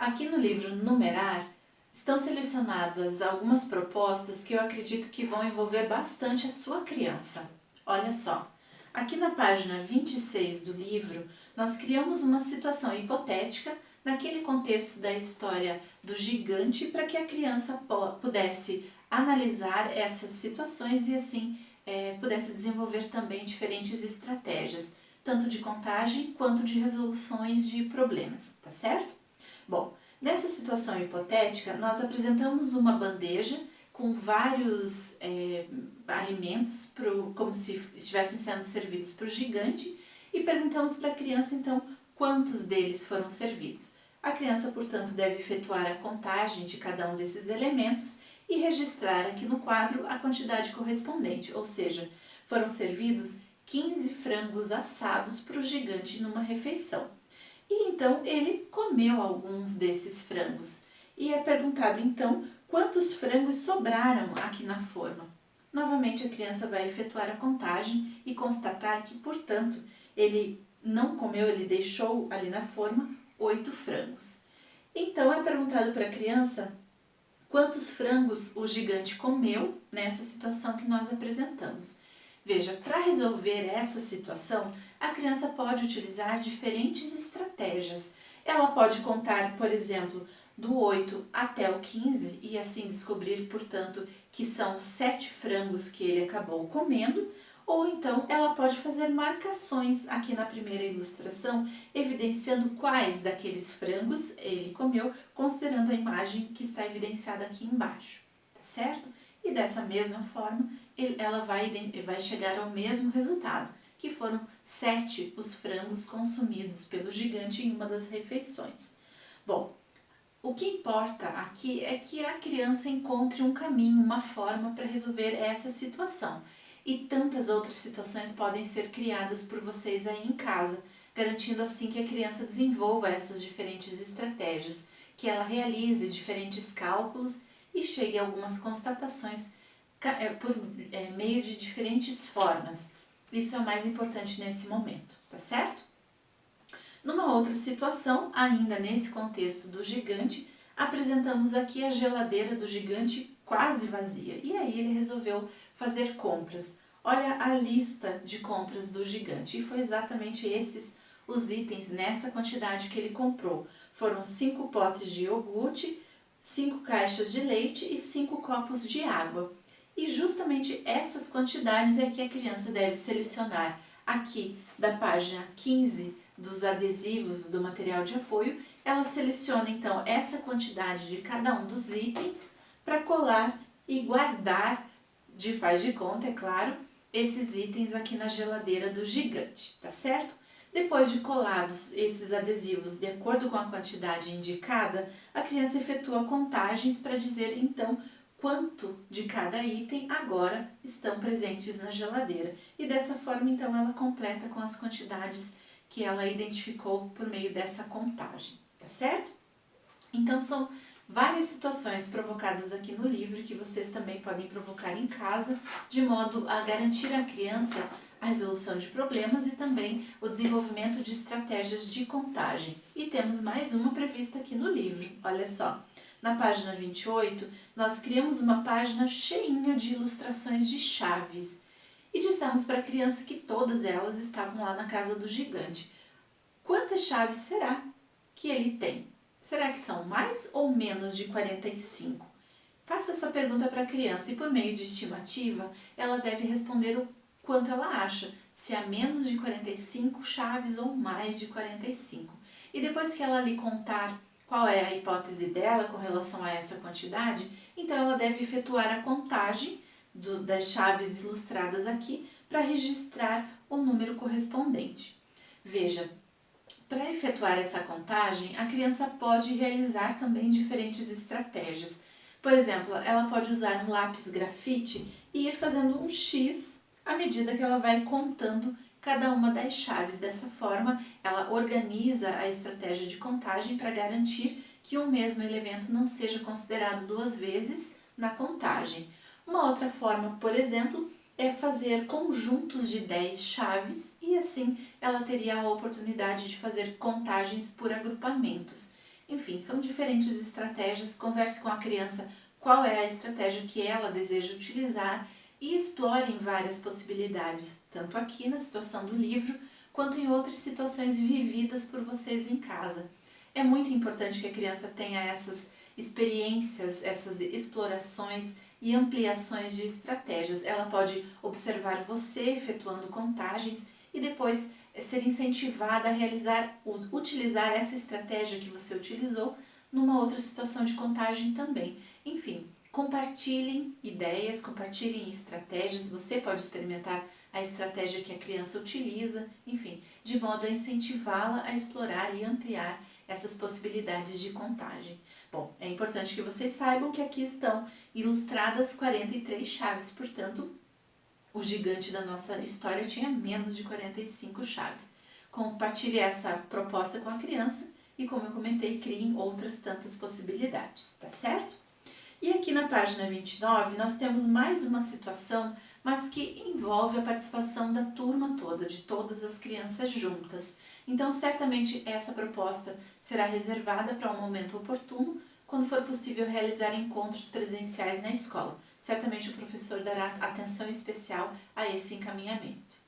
Aqui no livro Numerar, estão selecionadas algumas propostas que eu acredito que vão envolver bastante a sua criança. Olha só, aqui na página 26 do livro, nós criamos uma situação hipotética naquele contexto da história do gigante para que a criança pudesse analisar essas situações e assim pudesse desenvolver também diferentes estratégias, tanto de contagem quanto de resoluções de problemas, tá certo? Bom, nessa situação hipotética, nós apresentamos uma bandeja com vários alimentos, como se estivessem sendo servidos para o gigante, e perguntamos para a criança, então, quantos deles foram servidos. A criança, portanto, deve efetuar a contagem de cada um desses elementos e registrar aqui no quadro a quantidade correspondente, ou seja, foram servidos 15 frangos assados para o gigante numa refeição. E então ele comeu alguns desses frangos. E é perguntado então quantos frangos sobraram aqui na forma. Novamente a criança vai efetuar a contagem e constatar que, portanto, ele não comeu, ele deixou ali na forma 8 frangos. Então é perguntado para a criança quantos frangos o gigante comeu nessa situação que nós apresentamos. Veja, para resolver essa situação, a criança pode utilizar diferentes estratégias. Ela pode contar, por exemplo, do 8 até o 15 e assim descobrir, portanto, que são 7 frangos que ele acabou comendo, ou então ela pode fazer marcações aqui na primeira ilustração, evidenciando quais daqueles frangos ele comeu, considerando a imagem que está evidenciada aqui embaixo, tá certo? E dessa mesma forma, ela vai chegar ao mesmo resultado, que foram 7 os frangos consumidos pelo gigante em uma das refeições. Bom, o que importa aqui é que a criança encontre um caminho, uma forma para resolver essa situação. E tantas outras situações podem ser criadas por vocês aí em casa, garantindo assim que a criança desenvolva essas diferentes estratégias, que ela realize diferentes cálculos e chegue a algumas constatações por meio de diferentes formas. Isso é o mais importante nesse momento, tá certo? Numa outra situação, ainda nesse contexto do gigante, apresentamos aqui a geladeira do gigante quase vazia. E aí ele resolveu fazer compras. Olha a lista de compras do gigante. E foi exatamente esses os itens nessa quantidade que ele comprou. Foram 5 potes de iogurte, 5 caixas de leite e 5 copos de água. E justamente essas quantidades é que a criança deve selecionar aqui da página 15 dos adesivos do material de apoio. Ela seleciona então essa quantidade de cada um dos itens para colar e guardar, faz de conta, é claro, esses itens aqui na geladeira do gigante, tá certo? Depois de colados esses adesivos de acordo com a quantidade indicada, a criança efetua contagens para dizer então quanto de cada item agora estão presentes na geladeira. E dessa forma, então, ela completa com as quantidades que ela identificou por meio dessa contagem, tá certo? Então, são várias situações provocadas aqui no livro que vocês também podem provocar em casa, de modo a garantir à criança a resolução de problemas e também o desenvolvimento de estratégias de contagem. E temos mais uma prevista aqui no livro, olha só. Na página 28, nós criamos uma página cheinha de ilustrações de chaves e dissemos para a criança que todas elas estavam lá na casa do gigante. Quantas chaves será que ele tem? Será que são mais ou menos de 45? Faça essa pergunta para a criança e, por meio de estimativa, ela deve responder o quanto ela acha, se há menos de 45 chaves ou mais de 45. E depois que ela lhe contar qual é a hipótese dela com relação a essa quantidade, então ela deve efetuar a contagem das chaves ilustradas aqui para registrar o número correspondente. Veja, para efetuar essa contagem, a criança pode realizar também diferentes estratégias. Por exemplo, ela pode usar um lápis grafite e ir fazendo um X à medida que ela vai contando cada uma das chaves. Dessa forma, ela organiza a estratégia de contagem para garantir que um mesmo elemento não seja considerado 2 vezes na contagem. Uma outra forma, por exemplo, é fazer conjuntos de 10 chaves e assim ela teria a oportunidade de fazer contagens por agrupamentos. Enfim, são diferentes estratégias. Converse com a criança qual é a estratégia que ela deseja utilizar e explorem várias possibilidades, tanto aqui na situação do livro, quanto em outras situações vividas por vocês em casa. É muito importante que a criança tenha essas experiências, essas explorações e ampliações de estratégias. Ela pode observar você efetuando contagens e depois ser incentivada a utilizar essa estratégia que você utilizou numa outra situação de contagem também. Enfim, compartilhem ideias, compartilhem estratégias, você pode experimentar a estratégia que a criança utiliza, enfim, de modo a incentivá-la a explorar e ampliar essas possibilidades de contagem. Bom, é importante que vocês saibam que aqui estão ilustradas 43 chaves, portanto, o gigante da nossa história tinha menos de 45 chaves. Compartilhe essa proposta com a criança e, como eu comentei, criem outras tantas possibilidades, tá certo? E aqui na página 29 nós temos mais uma situação, mas que envolve a participação da turma toda, de todas as crianças juntas. Então, certamente essa proposta será reservada para um momento oportuno, quando for possível realizar encontros presenciais na escola. Certamente o professor dará atenção especial a esse encaminhamento.